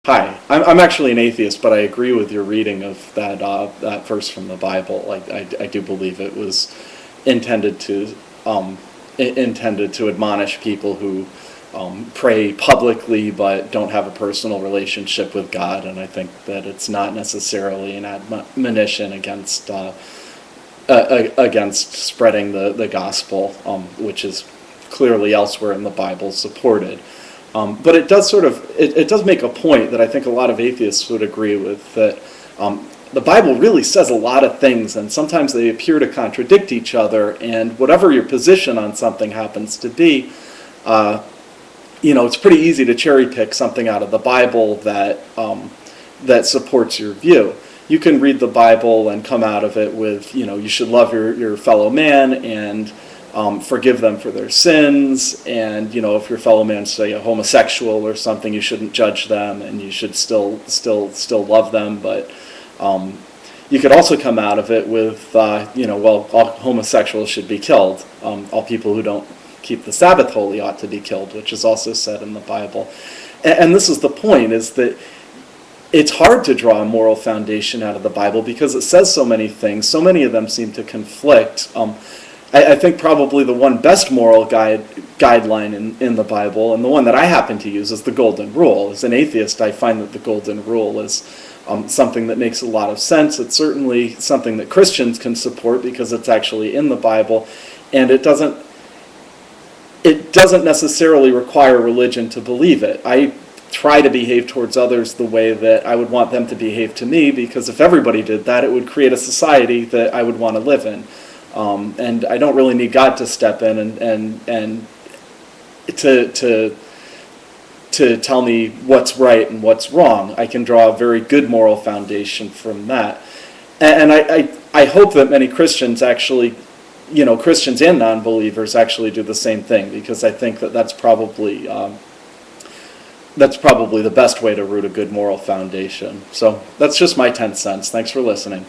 Hi, I'm actually an atheist, but I agree with your reading of that verse from the Bible. I do believe it was intended to intended to admonish people who pray publicly but don't have a personal relationship with God, and I think that it's not necessarily an admonition against spreading the gospel, which is clearly elsewhere in the Bible supported. But it does it does make a point that I think a lot of atheists would agree with, that the Bible really says a lot of things, and sometimes they appear to contradict each other, and whatever your position on something happens to be, it's pretty easy to cherry pick something out of the Bible that supports your view. You can read the Bible and come out of it with, you should love your fellow man and forgive them for their sins, and if your fellow man's, say, a homosexual or something, you shouldn't judge them, and you should still love them. But you could also come out of it with, well, all homosexuals should be killed. All people who don't keep the Sabbath holy ought to be killed, which is also said in the Bible. And this is the point: is that it's hard to draw a moral foundation out of the Bible because it says so many things. So many of them seem to conflict. I think probably the one best moral guideline in the Bible, and the one that I happen to use, is the Golden Rule. As an atheist, I find that the Golden Rule is something that makes a lot of sense. It's certainly something that Christians can support because it's actually in the Bible, and it doesn't necessarily require religion to believe it. I try to behave towards others the way that I would want them to behave to me, because if everybody did that, it would create a society that I would want to live in. And I don't really need God to step in and to tell me what's right and what's wrong. I can draw a very good moral foundation from that. And I hope that many Christians actually, Christians and non-believers actually do the same thing, because I think that that's probably the best way to root a good moral foundation. So that's just my 10 cents. Thanks for listening.